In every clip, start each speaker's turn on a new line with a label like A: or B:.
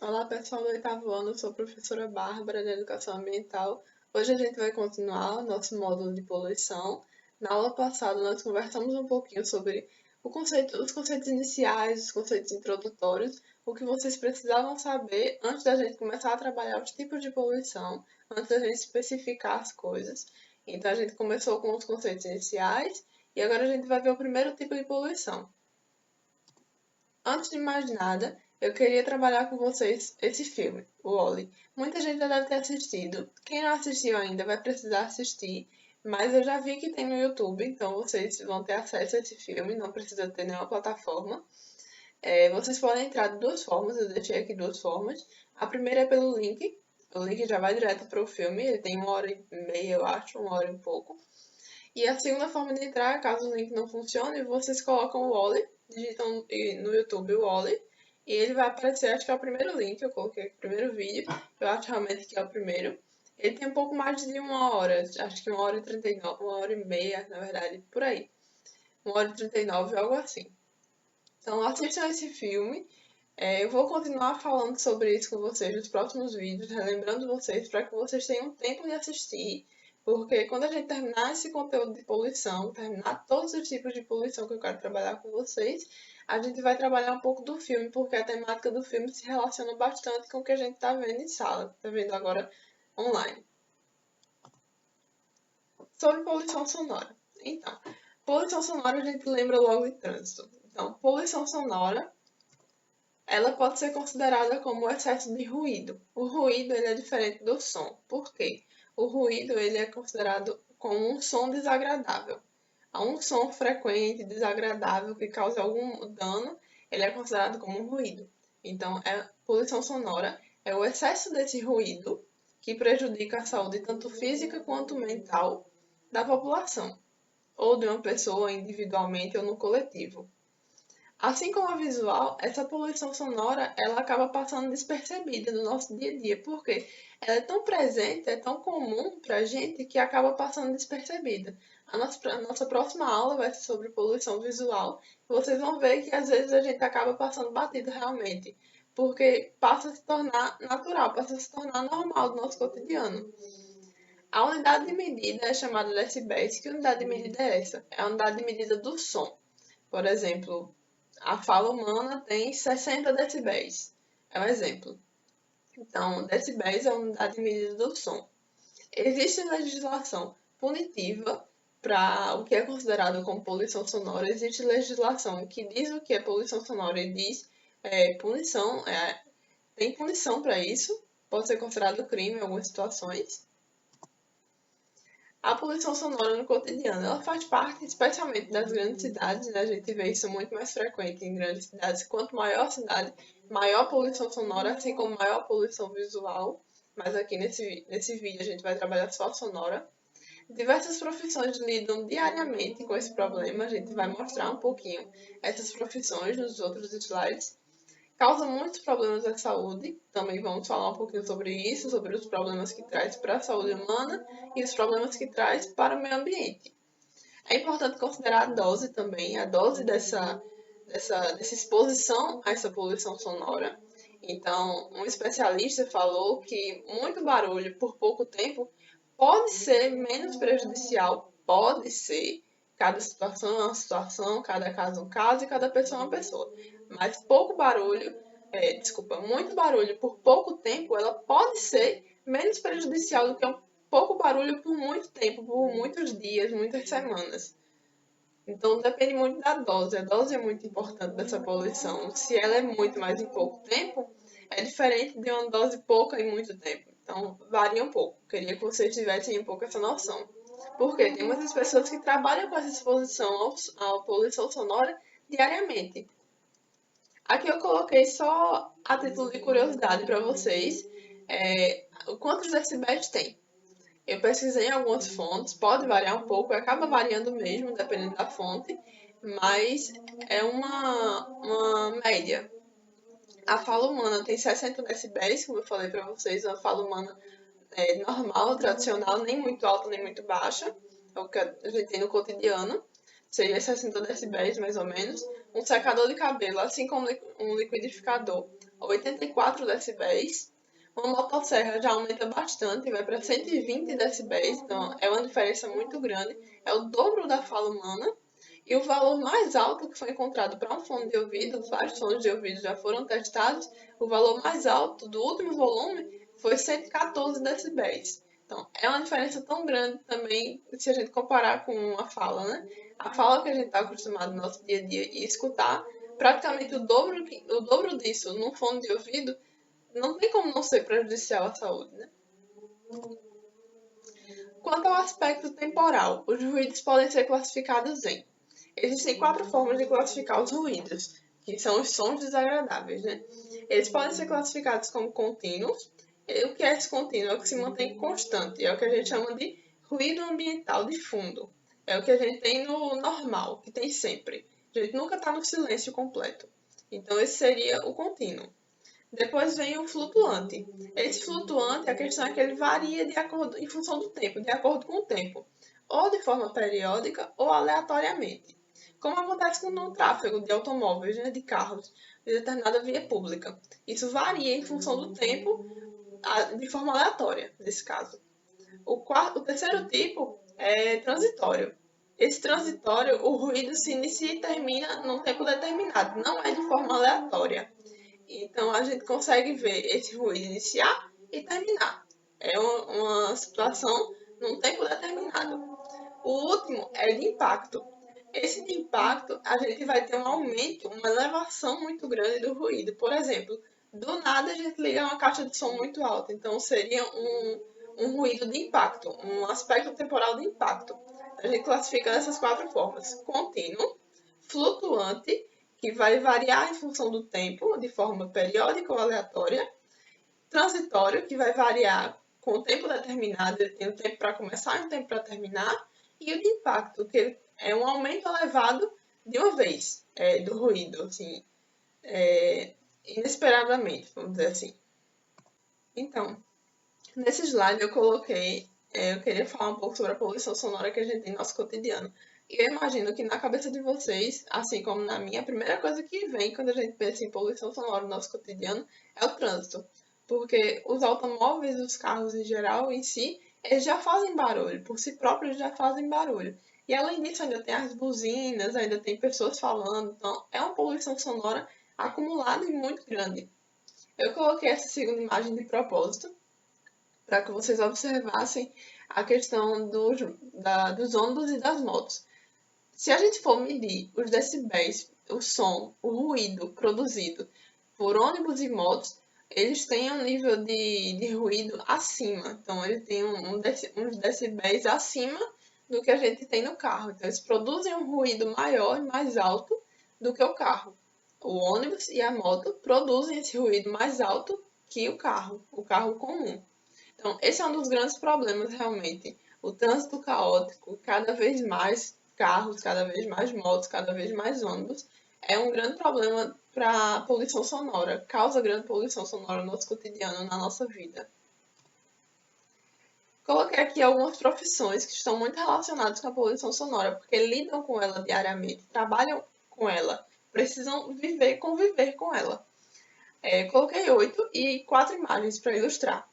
A: Olá, pessoal do oitavo ano, eu sou a professora Bárbara de Educação Ambiental. Hoje a gente vai continuar nosso módulo de poluição. Na aula passada, nós conversamos um pouquinho sobre os conceitos iniciais, os conceitos introdutórios, o que vocês precisavam saber antes da gente começar a trabalhar os tipos de poluição, antes da gente especificar as coisas. Então, a gente começou com os conceitos iniciais e agora a gente vai ver o primeiro tipo de poluição. Antes de mais nada, eu queria trabalhar com vocês esse filme, o Wall-E. Muita gente já deve ter assistido. Quem não assistiu ainda vai precisar assistir, mas eu já vi que tem no YouTube, então vocês vão ter acesso a esse filme, não precisa ter nenhuma plataforma. Vocês podem entrar de duas formas, eu deixei aqui duas formas. A primeira é pelo link, o link já vai direto para o filme, ele tem 1h30, eu acho, 1h e um pouco. E a segunda forma de entrar, caso o link não funcione, vocês colocam o Wall-E, digitam no YouTube o Wall-E, e ele vai aparecer, acho que é o primeiro link, eu coloquei aqui o primeiro vídeo, eu acho realmente que é o primeiro. Ele tem um pouco mais de 1h, acho que 1h39, 1h30, na verdade, por aí. 1h39, algo assim. Então assistam esse filme. Eu vou continuar falando sobre isso com vocês nos próximos vídeos, relembrando vocês para que vocês tenham tempo de assistir, porque quando a gente terminar esse conteúdo de poluição, terminar todos os tipos de poluição que eu quero trabalhar com vocês, a gente vai trabalhar um pouco do filme, porque a temática do filme se relaciona bastante com o que a gente está vendo em sala, está vendo agora online. Sobre poluição sonora. Então, poluição sonora a gente lembra logo de trânsito. Então, poluição sonora ela pode ser considerada como o excesso de ruído. O ruído ele é diferente do som. Por quê? O ruído ele é considerado como um som desagradável. Há um som frequente, desagradável, que causa algum dano, ele é considerado como um ruído. Então, poluição sonora é o excesso desse ruído que prejudica a saúde tanto física quanto mental da população, ou de uma pessoa individualmente ou no coletivo. Assim como a visual, essa poluição sonora ela acaba passando despercebida no nosso dia a dia, porque ela é tão presente, é tão comum para a gente que acaba passando despercebida. A nossa próxima aula vai ser sobre poluição visual. E vocês vão ver que às vezes a gente acaba passando batido realmente, porque passa a se tornar natural, passa a se tornar normal do nosso cotidiano. A unidade de medida é chamada decibéis. Que unidade de medida é essa? É a unidade de medida do som. Por exemplo, a fala humana tem 60 decibéis. É um exemplo. Então, decibéis é a unidade de medida do som. Existe legislação punitiva para o que é considerado como poluição sonora. Existe legislação que diz o que é poluição sonora e diz punição. Tem punição para isso. Pode ser considerado crime em algumas situações. A poluição sonora no cotidiano, ela faz parte especialmente das grandes cidades, né? A gente vê isso muito mais frequente em grandes cidades. Quanto maior a cidade, maior a poluição sonora, assim como maior a poluição visual. Mas aqui nesse vídeo a gente vai trabalhar só a sonora. Diversas profissões lidam diariamente com esse problema, a gente vai mostrar um pouquinho essas profissões nos outros slides. Causa muitos problemas à saúde, também vamos falar um pouquinho sobre isso, sobre os problemas que traz para a saúde humana e os problemas que traz para o meio ambiente. É importante considerar a dose também, a dose dessa exposição a essa poluição sonora. Então, um especialista falou que muito barulho por pouco tempo pode ser menos prejudicial, pode ser. Cada situação é uma situação, cada caso é um caso e cada pessoa é uma pessoa. Mas muito barulho por pouco tempo, ela pode ser menos prejudicial do que um pouco barulho por muito tempo, por muitos dias, muitas semanas. Então depende muito da dose. A dose é muito importante dessa poluição. Se ela é muito, mas em pouco tempo, é diferente de uma dose pouca em muito tempo. Então varia um pouco. Queria que vocês tivessem um pouco essa noção. Porque tem muitas pessoas que trabalham com essa exposição à poluição sonora diariamente. Aqui eu coloquei só a título de curiosidade para vocês quantos decibéis tem. Eu pesquisei em algumas fontes, pode variar um pouco, acaba variando mesmo, dependendo da fonte, mas é uma média. A fala humana tem 60 decibéis, como eu falei para vocês, uma fala humana normal, tradicional, nem muito alta nem muito baixa, é o que a gente tem no cotidiano. seria 60 decibéis mais ou menos. Um secador de cabelo, assim como um liquidificador, 84 decibéis. Uma motosserra já aumenta bastante, vai para 120 decibéis, então é uma diferença muito grande, é o dobro da fala humana. E o valor mais alto que foi encontrado para um fone de ouvido, vários fones de ouvido já foram testados, o valor mais alto do último volume foi 114 decibéis. Então, é uma diferença tão grande também se a gente comparar com a fala, né? A fala que a gente está acostumado no nosso dia a dia e escutar, praticamente o dobro disso num fone de ouvido, não tem como não ser prejudicial à saúde, né? Quanto ao aspecto temporal, os ruídos podem ser classificados em. Existem 4 formas de classificar os ruídos, que são os sons desagradáveis, né? Eles podem ser classificados como contínuos. E o que é esse contínuo? É o que se mantém constante, é o que a gente chama de ruído ambiental de fundo. É o que a gente tem no normal, que tem sempre. A gente nunca está no silêncio completo. Então, esse seria o contínuo. Depois vem o flutuante. Esse flutuante, a questão é que ele varia em função do tempo, de acordo com o tempo, ou de forma periódica ou aleatoriamente, como acontece no tráfego de automóveis, né, de carros, de determinada via pública. Isso varia em função do tempo, de forma aleatória, nesse caso. O terceiro tipo é transitório. Esse transitório, o ruído se inicia e termina num tempo determinado, não é de forma aleatória. Então a gente consegue ver esse ruído iniciar e terminar. É uma situação num tempo determinado. O último é de impacto. Esse de impacto, a gente vai ter um aumento, uma elevação muito grande do ruído. Por exemplo, do nada a gente liga uma caixa de som muito alta, então seria um ruído de impacto, um aspecto temporal de impacto. A gente classifica dessas 4 formas: contínuo, flutuante, que vai variar em função do tempo, de forma periódica ou aleatória, transitório, que vai variar com o tempo determinado, ele tem um tempo para começar e um tempo para terminar, e o de impacto, que é um aumento elevado de uma vez do ruído, assim, inesperadamente, vamos dizer assim. Então, nesse slide eu coloquei, eu queria falar um pouco sobre a poluição sonora que a gente tem no nosso cotidiano. E eu imagino que na cabeça de vocês, assim como na minha, a primeira coisa que vem quando a gente pensa em poluição sonora no nosso cotidiano é o trânsito. Porque os automóveis, os carros em geral, em si, eles já fazem barulho, por si próprios já fazem barulho. E além disso, ainda tem as buzinas, ainda tem pessoas falando, então é uma poluição sonora acumulada e muito grande. Eu coloquei essa segunda imagem de propósito, para que vocês observassem a questão dos ônibus e das motos. Se a gente for medir os decibéis, o som, o ruído produzido por ônibus e motos, eles têm um nível de ruído acima. Então, eles têm uns decibéis acima do que a gente tem no carro. Então, eles produzem um ruído maior e mais alto do que o carro. O ônibus e a moto produzem esse ruído mais alto que o carro comum. Então, esse é um dos grandes problemas, realmente. O trânsito caótico, cada vez mais carros, cada vez mais motos, cada vez mais ônibus, é um grande problema para a poluição sonora, causa grande poluição sonora no nosso cotidiano, na nossa vida. Coloquei aqui algumas profissões que estão muito relacionadas com a poluição sonora, porque lidam com ela diariamente, trabalham com ela, precisam conviver com ela. Coloquei 8 e 4 imagens para ilustrar.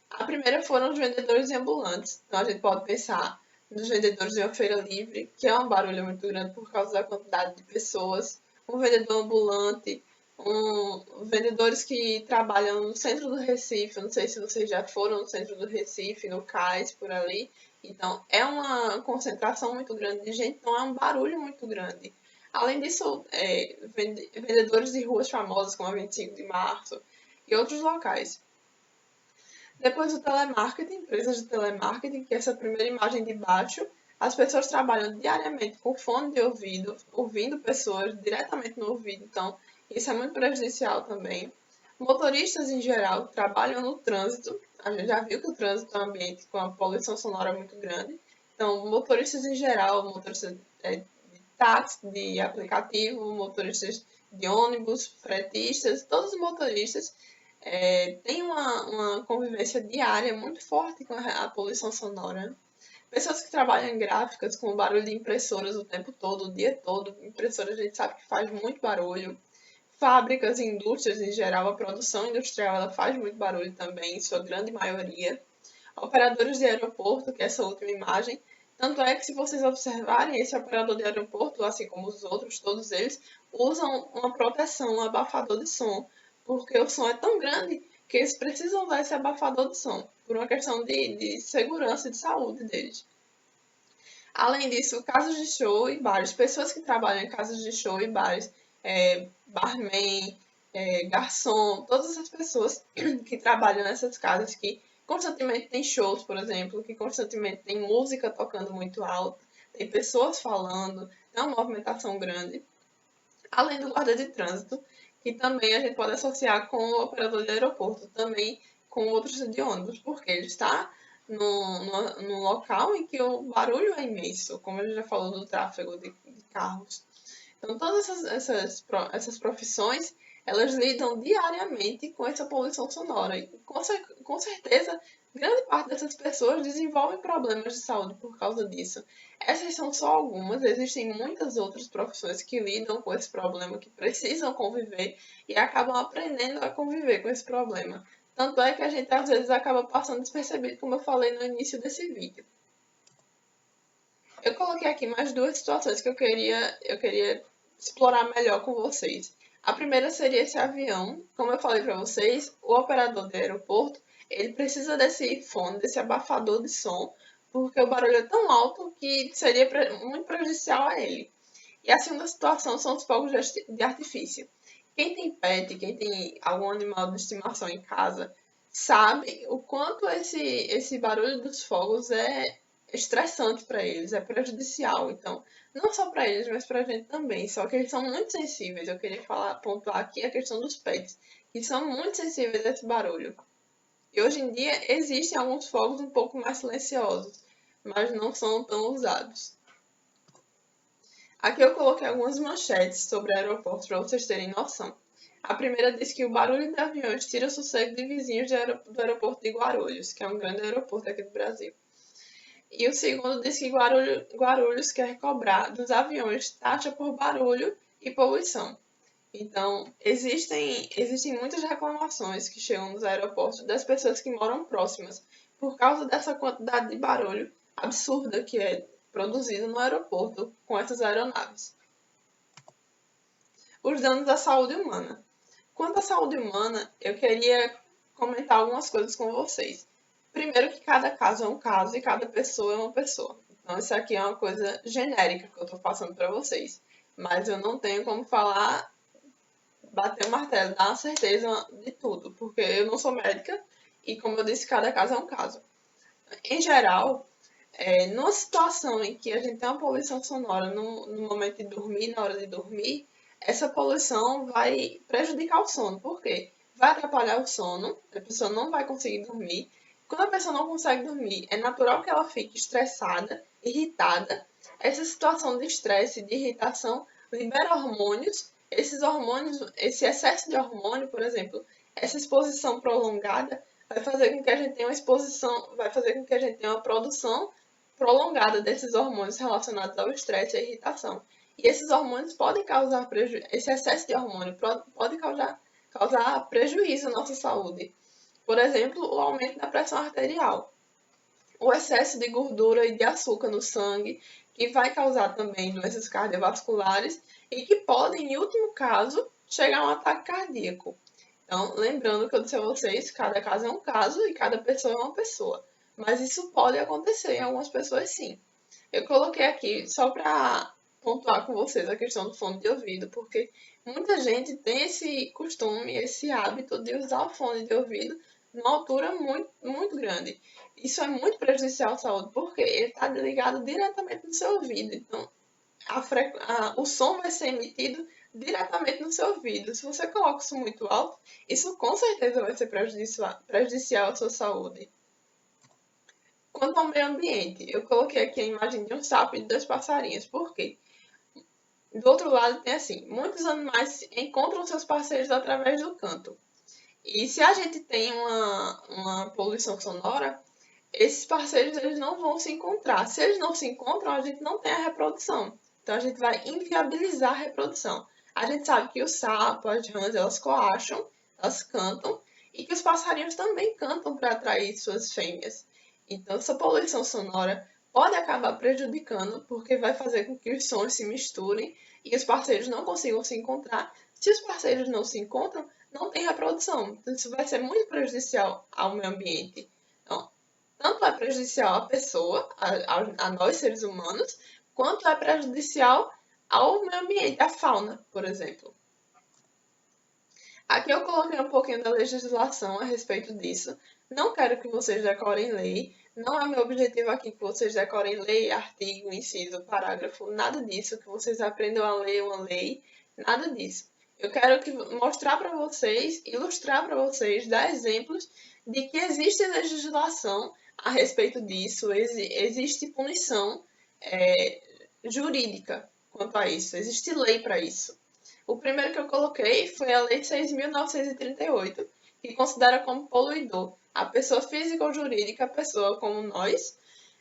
A: A primeira foram os vendedores ambulantes. Então, a gente pode pensar nos vendedores de uma feira livre, que é um barulho muito grande por causa da quantidade de pessoas. Um vendedor ambulante, vendedores que trabalham no centro do Recife. Não sei se vocês já foram no centro do Recife, no Cais, por ali. Então, é uma concentração muito grande de gente, então é um barulho muito grande. Além disso, vendedores de ruas famosas, como a 25 de Março, e outros locais. Depois o telemarketing, empresas de telemarketing, que é essa primeira imagem de baixo, as pessoas trabalham diariamente com fone de ouvido, ouvindo pessoas diretamente no ouvido, então isso é muito prejudicial também. Motoristas em geral trabalham no trânsito, a gente já viu que o trânsito é um ambiente com a poluição sonora muito grande, então motoristas em geral, motoristas de táxi, de aplicativo, motoristas de ônibus, fretistas, todos os motoristas tem uma convivência diária muito forte com a poluição sonora. Pessoas que trabalham em gráficas com barulho de impressoras o tempo todo, o dia todo. Impressora a gente sabe que faz muito barulho. Fábricas e indústrias em geral, a produção industrial ela faz muito barulho também, em sua grande maioria. Operadores de aeroporto, que é essa última imagem. Tanto é que se vocês observarem, esse operador de aeroporto, assim como os outros, todos eles, usam uma proteção, um abafador de som, porque o som é tão grande que eles precisam usar esse abafador de som, por uma questão de segurança e de saúde deles. Além disso, casas de show e bares, pessoas que trabalham em casas de show e bares, barman, garçom, todas essas pessoas que trabalham nessas casas que constantemente tem shows, por exemplo, que constantemente tem música tocando muito alto, tem pessoas falando, tem uma movimentação grande. Além do guarda de trânsito, que também a gente pode associar com o operador de aeroporto, também com outros de ônibus, porque ele está num local em que o barulho é imenso, como a gente já falou do tráfego de carros. Então, todas essas profissões, elas lidam diariamente com essa poluição sonora. E, com certeza, grande parte dessas pessoas desenvolvem problemas de saúde por causa disso. Essas são só algumas, existem muitas outras profissões que lidam com esse problema, que precisam conviver e acabam aprendendo a conviver com esse problema. Tanto é que a gente, às vezes, acaba passando despercebido, como eu falei no início desse vídeo. Eu coloquei aqui mais duas situações que eu queria explorar melhor com vocês. A primeira seria esse avião. Como eu falei para vocês, o operador do aeroporto, ele precisa desse fone, desse abafador de som, porque o barulho é tão alto que seria muito prejudicial a ele. E a segunda situação são os fogos de artifício. Quem tem pet, quem tem algum animal de estimação em casa, sabe o quanto esse barulho dos fogos é estressante para eles, é prejudicial. Então, não só para eles, mas para a gente também. Só que eles são muito sensíveis. Eu queria pontuar aqui a questão dos pets, que são muito sensíveis a esse barulho. E hoje em dia existem alguns fogos um pouco mais silenciosos, mas não são tão usados. Aqui eu coloquei algumas manchetes sobre aeroportos para vocês terem noção. A primeira diz que o barulho de aviões tira o sossego de vizinhos do aeroporto de Guarulhos, que é um grande aeroporto aqui do Brasil. E o segundo diz que Guarulhos quer cobrar dos aviões taxa por barulho e poluição. Então, existem muitas reclamações que chegam nos aeroportos das pessoas que moram próximas por causa dessa quantidade de barulho absurda que é produzido no aeroporto com essas aeronaves. Os danos à saúde humana. Quanto à saúde humana, eu queria comentar algumas coisas com vocês. Primeiro que cada caso é um caso e cada pessoa é uma pessoa. Então, isso aqui é uma coisa genérica que eu estou passando para vocês. Mas eu não tenho como falar, bater o martelo, dar uma certeza de tudo, porque eu não sou médica e, como eu disse, cada caso é um caso. Em geral, numa situação em que a gente tem uma poluição sonora no momento de dormir, na hora de dormir, essa poluição vai prejudicar o sono. Por quê? Vai atrapalhar o sono, a pessoa não vai conseguir dormir. Quando a pessoa não consegue dormir, é natural que ela fique estressada, irritada. Essa situação de estresse, de irritação, libera hormônios. Esses hormônios, esse excesso de hormônio, por exemplo, essa exposição prolongada, vai fazer com que a gente tenha uma exposição, vai fazer com que a gente tenha uma produção prolongada desses hormônios relacionados ao estresse e à irritação. E esses hormônios podem causar prejuízo, esse excesso de hormônio pode causar prejuízo à nossa saúde. Por exemplo, o aumento da pressão arterial, o excesso de gordura e de açúcar no sangue, que vai causar também doenças cardiovasculares e que podem, em último caso, chegar a um ataque cardíaco. Então, lembrando que eu disse a vocês, cada caso é um caso e cada pessoa é uma pessoa. Mas isso pode acontecer em algumas pessoas sim. Eu coloquei aqui só para pontuar com vocês a questão do fone de ouvido, porque muita gente tem esse costume, esse hábito de usar o fone de ouvido numa altura muito, muito grande. Isso é muito prejudicial à saúde, porque ele está ligado diretamente no seu ouvido. Então, o som vai ser emitido diretamente no seu ouvido. Se você coloca isso muito alto, isso com certeza vai ser prejudicial à sua saúde. Quanto ao meio ambiente, eu coloquei aqui a imagem de um sapo e de 2 passarinhos. Por quê? Do outro lado tem assim, muitos animais encontram seus parceiros através do canto. E se a gente tem uma poluição sonora, esses parceiros eles não vão se encontrar. Se eles não se encontram, a gente não tem a reprodução. Então a gente vai inviabilizar a reprodução. A gente sabe que o sapo, as rãs, elas coacham, elas cantam, e que os passarinhos também cantam para atrair suas fêmeas. Então essa poluição sonora pode acabar prejudicando, porque vai fazer com que os sons se misturem e os parceiros não consigam se encontrar. Se os parceiros não se encontram, não tem reprodução. Então isso vai ser muito prejudicial ao meio ambiente. Então, tanto é prejudicial à pessoa, a nós seres humanos, quanto é prejudicial ao meio ambiente, à fauna, por exemplo. Aqui eu coloquei um pouquinho da legislação a respeito disso. Não quero que vocês decorem lei. Não é meu objetivo aqui que vocês decorem lei, artigo, inciso, parágrafo, nada disso, que vocês aprendam a ler uma lei, nada disso. Eu quero mostrar para vocês, ilustrar para vocês, dar exemplos de que existe legislação a respeito disso, existe punição jurídica quanto a isso, existe lei para isso. O primeiro que eu coloquei foi a Lei 6.938, que considera como poluidor a pessoa física ou jurídica, a pessoa como nós,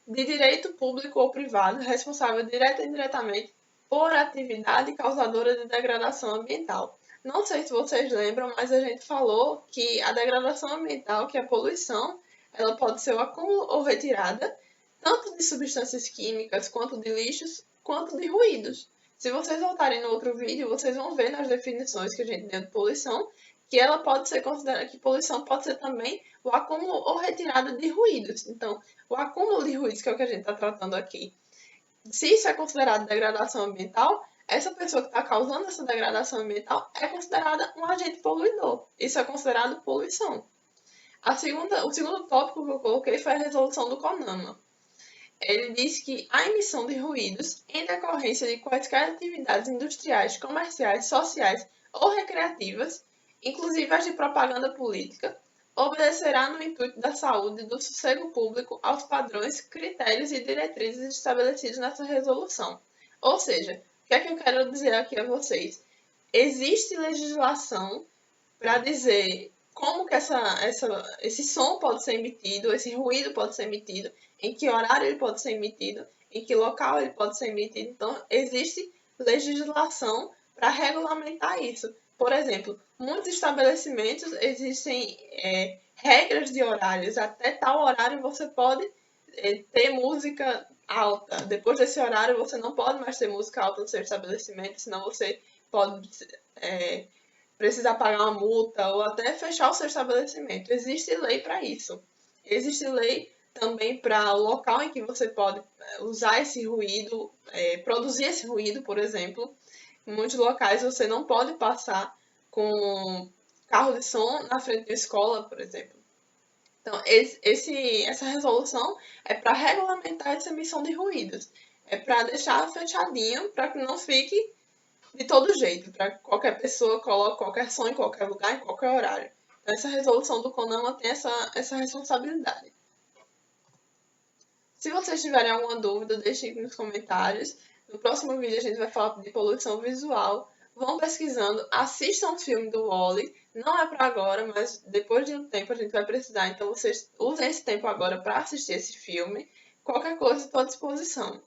A: de direito público ou privado, responsável direta e indiretamente por atividade causadora de degradação ambiental. Não sei se vocês lembram, mas a gente falou que a degradação ambiental, que é a poluição, ela pode ser o acúmulo ou retirada, tanto de substâncias químicas, quanto de lixos, quanto de ruídos. Se vocês voltarem no outro vídeo, vocês vão ver nas definições que a gente deu de poluição, que ela pode ser considerada, que poluição pode ser também o acúmulo ou retirada de ruídos. Então, o acúmulo de ruídos, que é o que a gente está tratando aqui, se isso é considerado degradação ambiental, essa pessoa que está causando essa degradação ambiental é considerada um agente poluidor. Isso é considerado poluição. O segundo tópico que eu coloquei foi a resolução do CONAMA. Ele diz que a emissão de ruídos em decorrência de quaisquer atividades industriais, comerciais, sociais ou recreativas, inclusive as de propaganda política, obedecerá no intuito da saúde e do sossego público aos padrões, critérios e diretrizes estabelecidos nessa resolução. Ou seja, o que é que eu quero dizer aqui a vocês? Existe legislação para dizer como que esse som pode ser emitido, esse ruído pode ser emitido, em que horário ele pode ser emitido, em que local ele pode ser emitido. Então, existe legislação para regulamentar isso. Por exemplo, muitos estabelecimentos existem regras de horários. Até tal horário você pode ter música alta. Depois desse horário você não pode mais ter música alta no seu estabelecimento, senão você pode precisar pagar uma multa ou até fechar o seu estabelecimento. Existe lei para isso. Existe lei também para o local em que você pode usar esse ruído, produzir esse ruído, por exemplo. Em muitos locais você não pode passar com carro de som na frente da escola, por exemplo. Então, essa resolução é para regulamentar essa emissão de ruídos. É para deixar fechadinho, para que não fique de todo jeito, para que qualquer pessoa coloque qualquer som em qualquer lugar, em qualquer horário. Então, essa resolução do CONAMA tem essa responsabilidade. Se vocês tiverem alguma dúvida, deixem nos comentários. No próximo vídeo a gente vai falar de poluição visual. Vão pesquisando, assistam o filme do Wall-E. Não é para agora, mas depois de um tempo a gente vai precisar. Então vocês usem esse tempo agora para assistir esse filme. Qualquer coisa estou à disposição.